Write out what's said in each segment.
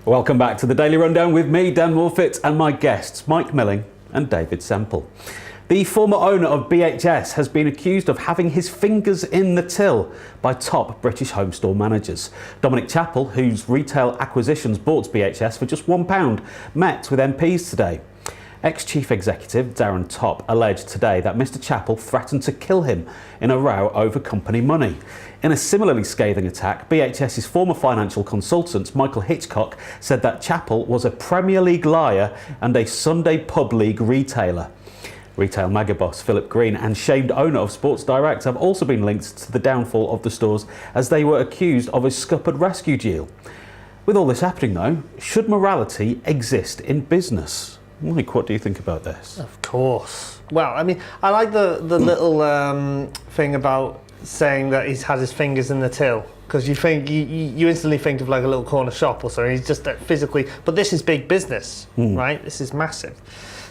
Welcome back to the Daily Rundown with me, Dan Morfitt, and my guests, Mike Milling and David Semple. The former owner of BHS has been accused of having his fingers in the till by top British home store managers. Dominic Chappell, whose retail acquisitions bought BHS for just £1, met with MPs today. Ex-chief executive Darren Top alleged today that Mr Chappell threatened to kill him in a row over company money. In a similarly scathing attack, BHS's former financial consultant Michael Hitchcock said that Chappell was a Premier League liar and a Sunday pub league retailer. Retail mega boss Philip Green and shamed owner of Sports Direct have also been linked to the downfall of the stores as they were accused of a scuppered rescue deal. With all this happening though, should morality exist in business? Mike, what do you think about this? Of course. Well, I mean, I like the little thing about saying that he's had his fingers in the till, because you instantly think of like a little corner shop or something. He's just physically, but this is big business, right? This is massive.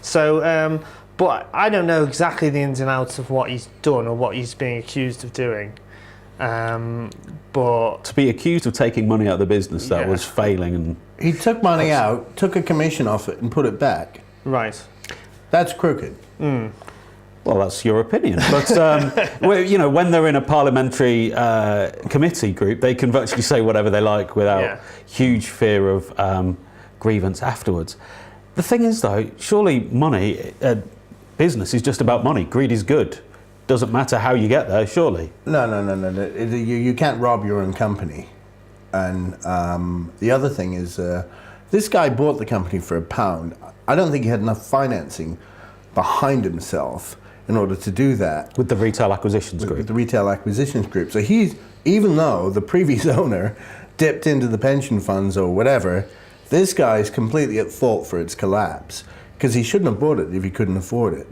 So, but I don't know exactly the ins and outs of what he's done or what he's being accused of doing. But to be accused of taking money out of the business that was failing, and he took money out, took a commission off it, and put it back. Right. That's crooked. well, that's your opinion. But you know, when they're in a parliamentary committee group, they can virtually say whatever they like without huge fear of grievance afterwards. The thing is, though, surely money, business is just about money. Greed is good. Doesn't matter how you get there, surely. No. You can't rob your own company. And the other thing is, this guy bought the company for £1. I don't think he had enough financing behind himself in order to do that. With the retail acquisitions group. With the retail acquisitions group. So he's, even though the previous owner dipped into the pension funds or whatever, this guy's completely at fault for its collapse, because he shouldn't have bought it if he couldn't afford it.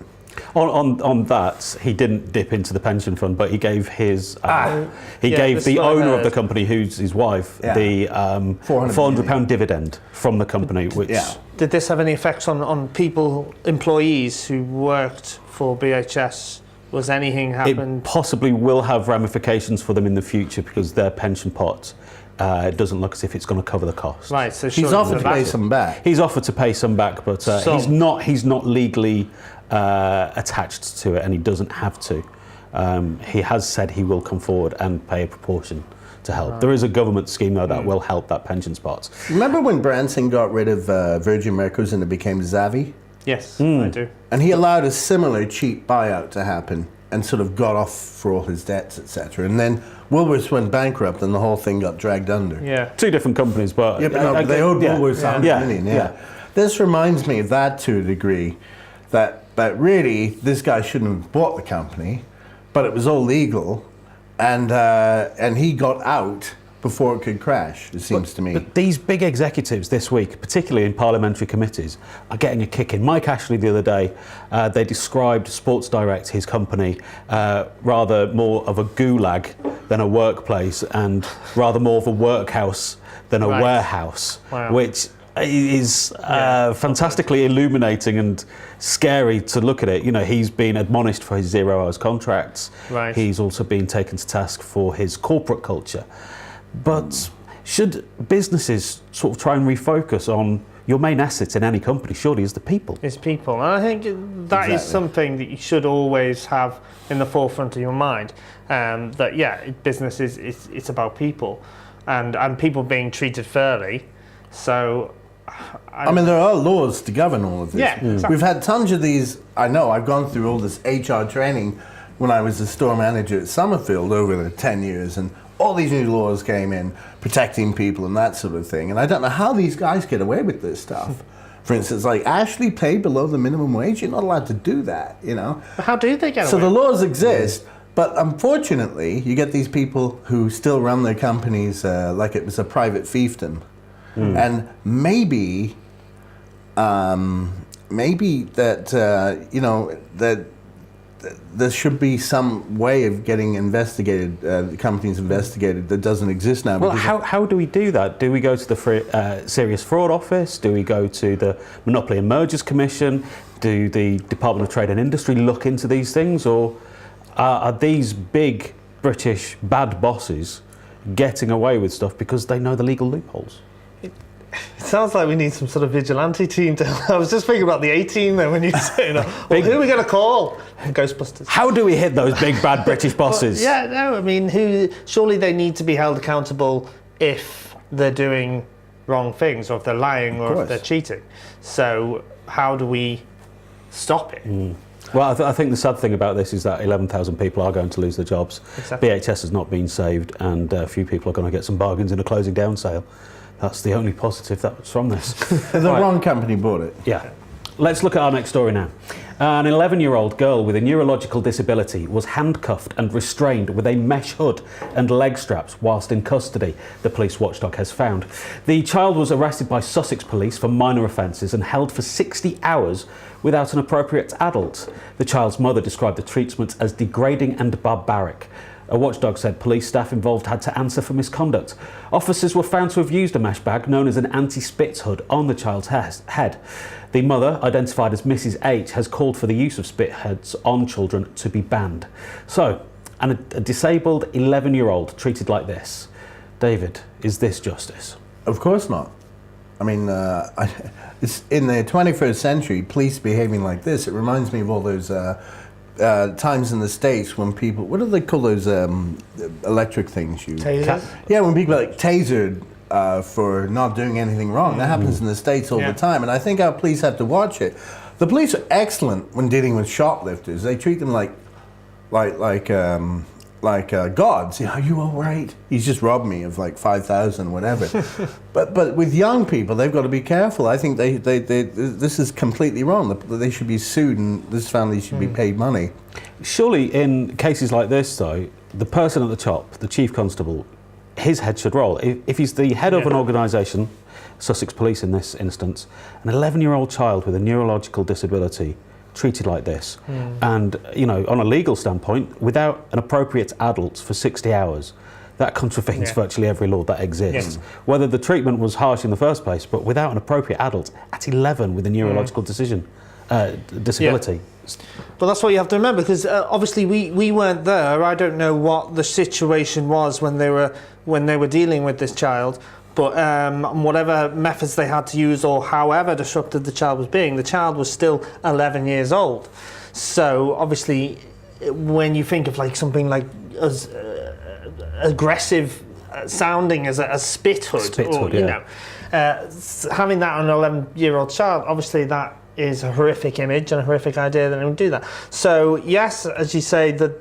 On that, he didn't dip into the pension fund, but he gave his he gave the owner of the company, who's his wife, the £400 dividend from the company. Which did this have any effects on people, employees who worked for BHS? Was anything happened? It possibly will have ramifications for them in the future, because their pension pot doesn't look as if it's going to cover the cost. Right, so he's offered to pay some back. He's offered to pay some back, but he's not legally attached to it, and he doesn't have to. He has said he will come forward and pay a proportion to help. There is a government scheme though that will help that pensions pot. Remember when Branson got rid of Virgin Americas and it became Zavvi? Yes, I do. And he allowed a similar cheap buyout to happen and sort of got off for all his debts, etc. And then Woolworths went bankrupt and the whole thing got dragged under. Yeah. Two different companies, but but they owed Woolworths $100 million. This reminds me of that to a degree, that really this guy shouldn't have bought the company, but it was all legal, and he got out before it could crash, it seems to me. But these big executives this week, particularly in parliamentary committees, are getting a kick in. Mike Ashley the other day, they described Sports Direct, his company, rather more of a gulag than a workplace, and rather more of a workhouse than a warehouse, which is fantastically illuminating and scary to look at it. You know, he's been admonished for his 0 hours contracts. Right. He's also been taken to task for his corporate culture. But should businesses sort of try and refocus on your main assets in any company, surely, is the people? It's people. And I think that is something that you should always have in the forefront of your mind. That, business it's about people, and people being treated fairly. So, I mean, there are laws to govern all of this. Yeah, exactly. We've had tons of these. I know, I've gone through all this HR training when I was the store manager at Summerfield over the 10 years, and all these new laws came in protecting people and that sort of thing. And I don't know how these guys get away with this stuff. For instance, like Ashley paid below the minimum wage. You're not allowed to do that, you know. But how do they get away? So the laws exist, but unfortunately, you get these people who still run their companies like it was a private fiefdom. And maybe that that there should be some way of getting the companies investigated that doesn't exist now. Well, how do we do that? Do we go to the Serious Fraud Office? Do we go to the Monopoly and Mergers Commission? Do the Department of Trade and Industry look into these things? Or are these big British bad bosses getting away with stuff because they know the legal loopholes? It sounds like we need some sort of vigilante team to. I was just thinking about the A-team then when you say, who are we going to call? Ghostbusters. How do we hit those big bad British bosses? Yeah, no, I mean, surely they need to be held accountable if they're doing wrong things, or if they're lying, or if they're cheating. So how do we stop it? Well, I think the sad thing about this is that 11,000 people are going to lose their jobs. Exactly. BHS has not been saved, and a few people are going to get some bargains in a closing down sale. That's the only positive that was from this. The wrong company bought it. Yeah. Let's look at our next story now. An 11-year-old girl with a neurological disability was handcuffed and restrained with a mesh hood and leg straps whilst in custody, the police watchdog has found. The child was arrested by Sussex police for minor offences and held for 60 hours without an appropriate adult. The child's mother described the treatment as degrading and barbaric. A watchdog said police staff involved had to answer for misconduct. Officers were found to have used a mesh bag known as an anti-spitz hood on the child's head. The mother, identified as Mrs H, has called for the use of spit heads on children to be banned. So, and a disabled 11-year-old treated like this. David, is this justice? Of course not. I mean, it's in the 21st century, police behaving like this, it reminds me of all those times in the States when people, what do they call those electric things? Tasers? Yeah, when people are like tasered for not doing anything wrong. That happens in the States all the time, and I think our police have to watch it. The police are excellent when dealing with shoplifters. They treat them like gods. You know, are you all right? He's just robbed me of like 5,000, whatever. but with young people, they've got to be careful. I think this is completely wrong. They should be sued, and this family should be paid money. Surely, in cases like this, though, the person at the top, the chief constable, his head should roll. If he's the head of an organisation, Sussex Police in this instance, an 11-year-old child with a neurological disability treated like this, and, you know, on a legal standpoint, without an appropriate adult for 60 hours, that contravenes virtually every law that exists. Whether the treatment was harsh in the first place, but without an appropriate adult at 11 with a neurological disability. But that's what you have to remember, because obviously we weren't there. I don't know what the situation was when they were dealing with this child. But whatever methods they had to use, or however disrupted the child was being, the child was still 11 years old. So obviously, when you think of like something like as aggressive sounding as a spit hood, you know, having that on an 11-year-old child, obviously that is a horrific image and a horrific idea that they would do that. So yes, as you say, the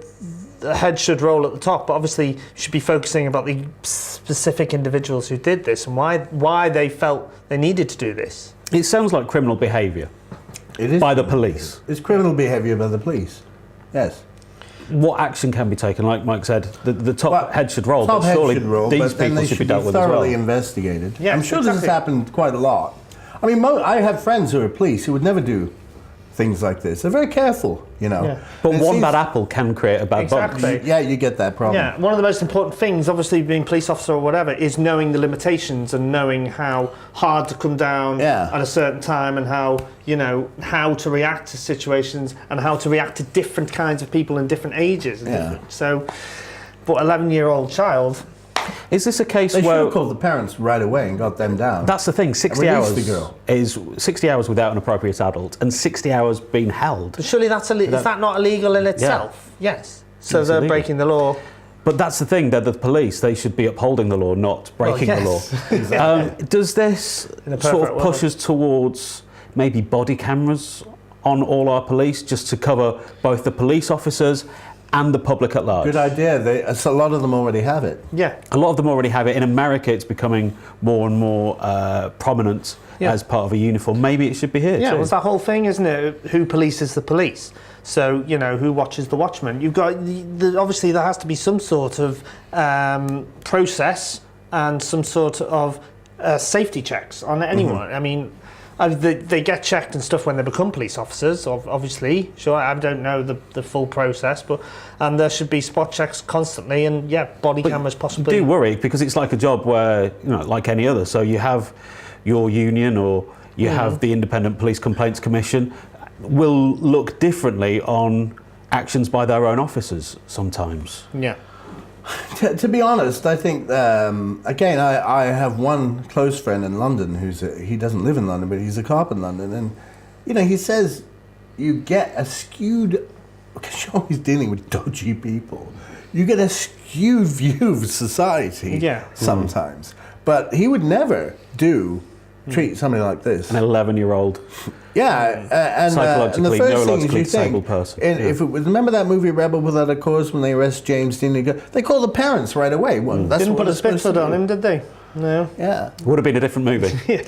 head should roll at the top, but obviously you should be focusing about the specific individuals who did this and why they felt they needed to do this. It sounds like criminal behaviour by the police. It's criminal behaviour by the police, yes. What action can be taken? Like Mike said, the top head should roll, but surely these people should be dealt with as well. Thoroughly investigated. Yes, I'm sure this has happened quite a lot. I mean, I have friends who are police who would never do things like this. They're very careful, you know. Yeah. But one bad apple can create a bad bunch. Yeah, you get that problem. Yeah, one of the most important things, obviously being police officer or whatever, is knowing the limitations and knowing how hard to come down at a certain time, and how, you know, how to react to situations and how to react to different kinds of people in different ages. So, but 11-year-old child. Is this a case they where... They should have called the parents right away and got them down. That's the thing, 60 hours is 60 hours without an appropriate adult and 60 hours being held. But surely that's is that not illegal in itself? Yeah. Yes. So it's they're illegal. Breaking the law. But that's the thing, they're the police, they should be upholding the law, not breaking the law. Exactly. Does this sort of push us towards maybe body cameras on all our police, just to cover both the police officers and the public at large? Good idea. A lot of them already have it. Yeah. A lot of them already have it. In America, it's becoming more and more prominent as part of a uniform. Maybe it should be here too. Yeah, well, it's that whole thing, isn't it? Who polices the police? So, you know, who watches the watchman? You've got, obviously there has to be some sort of process and some sort of safety checks on anyone. I mean, they get checked and stuff when they become police officers, obviously. Sure, I don't know the full process, and there should be spot checks constantly, and body cameras possibly. Do worry, because it's like a job where, you know, like any other. So you have your union, or you have the Independent Police Complaints Commission, will look differently on actions by their own officers sometimes. Yeah. To be honest, I think again, I have one close friend in London he doesn't live in London, but he's a cop in London, and he says you get a skewed, because you're always dealing with dodgy people. You get a skewed view of society sometimes, but he would never treat somebody like this. An 11-year-old. Yeah, and psychologically, the first thing neurologically is disabled person. And if it was, remember that movie Rebel Without a Cause when they arrest James Dean? They call the parents right away. Well, that's Didn't what put a they're supposed spit to on do. him, did they? No. Yeah. Would have been a different movie.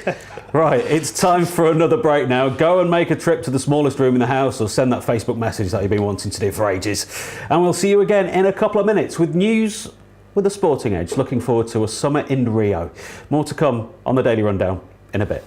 Right, it's time for another break now. Go and make a trip to the smallest room in the house or send that Facebook message that you've been wanting to do for ages. And we'll see you again in a couple of minutes with news with a sporting edge. Looking forward to a summer in Rio. More to come on the Daily Rundown in a bit.